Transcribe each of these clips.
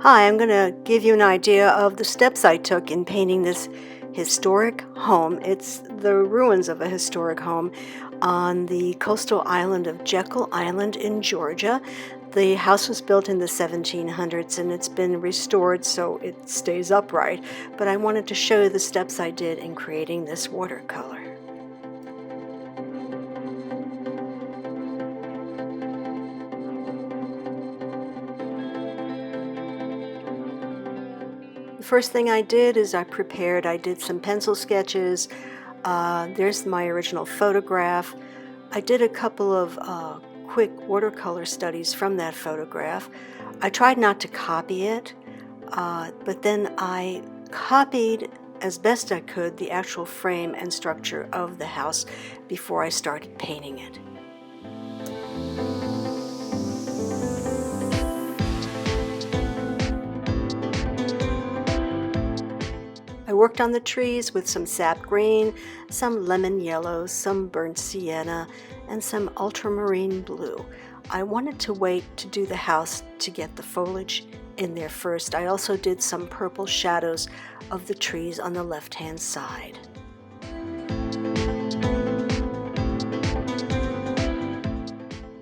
Hi, I'm going to give you an idea of the steps I took in painting this historic home. It's the ruins of a historic home on the coastal island of Jekyll Island in Georgia. The house was built in the 1700s and it's been restored so it stays upright, but I wanted to show you the steps I did in creating this watercolor. The first thing I did is I did some pencil sketches. There's my original photograph. I did a couple of quick watercolor studies from that photograph. I tried not to copy it, but then I copied as best I could the actual frame and structure of the house before I started painting it. I worked on the trees with some sap green, some lemon yellow, some burnt sienna, and some ultramarine blue. I wanted to wait to do the house to get the foliage in there first. I also did some purple shadows of the trees on the left-hand side.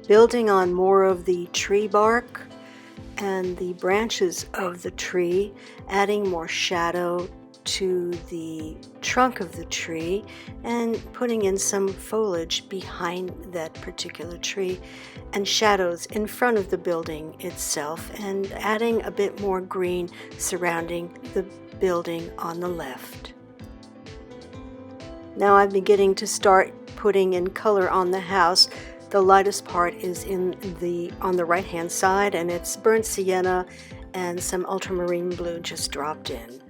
Building on more of the tree bark and the branches of the tree, adding more shadow to the trunk of the tree and putting in some foliage behind that particular tree and shadows in front of the building itself, and adding a bit more green surrounding the building on the left. Now I'm beginning to start putting in color on the house. The lightest part is on the right hand side, and it's burnt sienna and some ultramarine blue just dropped in.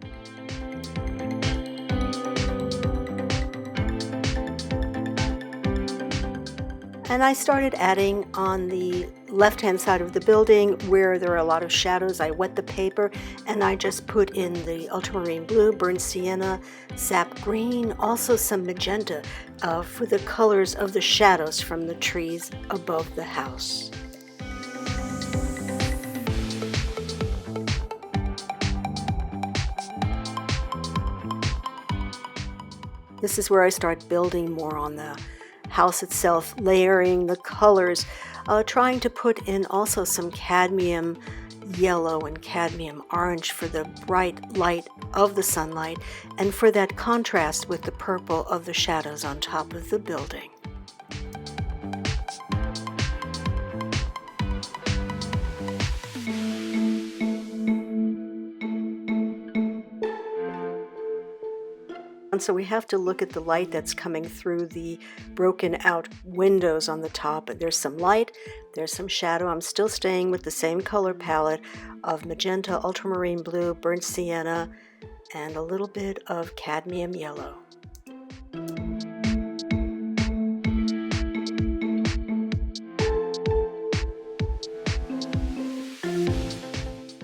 And I started adding on the left-hand side of the building where there are a lot of shadows. I wet the paper and I just put in the ultramarine blue, burnt sienna, sap green, also some magenta for the colors of the shadows from the trees above the house. This is where I start building more on the house itself, layering the colors, trying to put in also some cadmium yellow and cadmium orange for the bright light of the sunlight and for that contrast with the purple of the shadows on top of the building. And so we have to look at the light that's coming through the broken out windows on the top. There's some light, there's some shadow. I'm still staying with the same color palette of magenta, ultramarine blue, burnt sienna, and a little bit of cadmium yellow.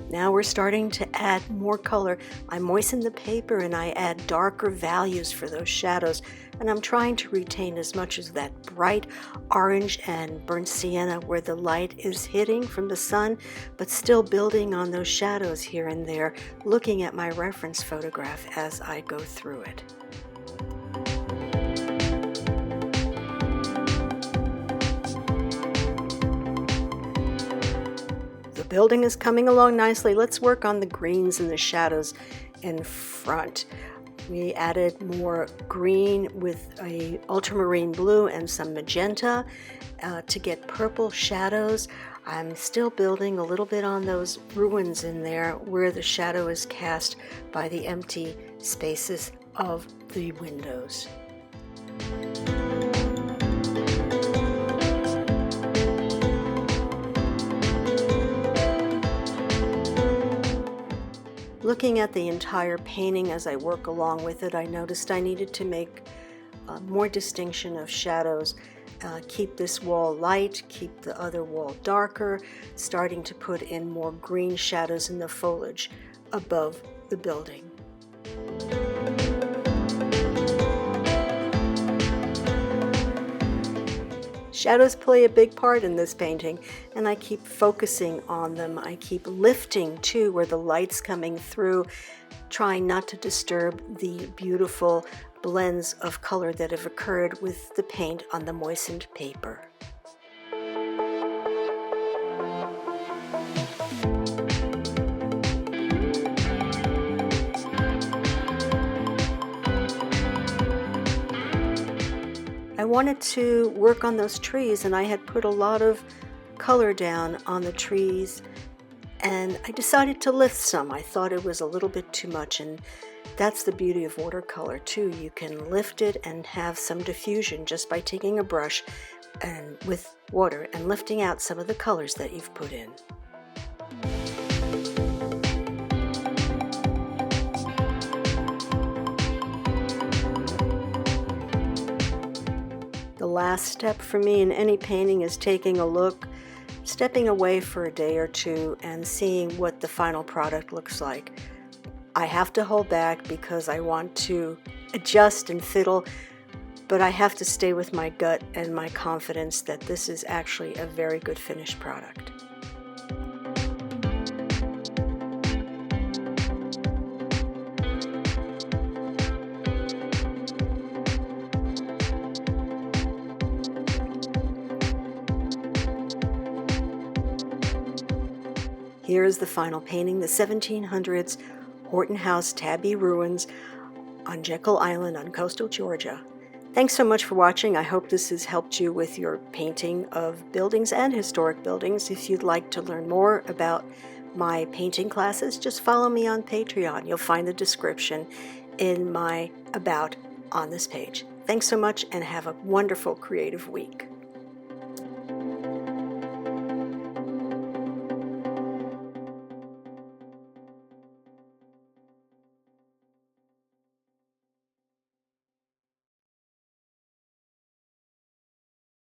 Now we're starting to add more color. I moisten the paper and I add darker values for those shadows, and I'm trying to retain as much as that bright orange and burnt sienna where the light is hitting from the sun, but still building on those shadows here and there, looking at my reference photograph as I go through it. The building is coming along nicely. Let's work on the greens and the shadows in front. We added more green with a ultramarine blue and some magenta to get purple shadows. I'm still building a little bit on those ruins in there where the shadow is cast by the empty spaces of the windows. Looking at the entire painting as I work along with it, I noticed I needed to make more distinction of shadows. Keep this wall light, keep the other wall darker, starting to put in more green shadows in the foliage above the building. Shadows play a big part in this painting, and I keep focusing on them. I keep lifting too where the light's coming through, trying not to disturb the beautiful blends of color that have occurred with the paint on the moistened paper. I wanted to work on those trees, and I had put a lot of color down on the trees, and I decided to lift some. I thought it was a little bit too much, and that's the beauty of watercolor too. You can lift it and have some diffusion just by taking a brush and with water and lifting out some of the colors that you've put in. The last step for me in any painting is taking a look, stepping away for a day or two, and seeing what the final product looks like. I have to hold back because I want to adjust and fiddle, but I have to stay with my gut and my confidence that this is actually a very good finished product. Here is the final painting, the 1700s Horton House Tabby ruins on Jekyll Island on coastal Georgia. Thanks so much for watching. I hope this has helped you with your painting of buildings and historic buildings. If you'd like to learn more about my painting classes, just follow me on Patreon. You'll find the description in my About on this page. Thanks so much and have a wonderful creative week.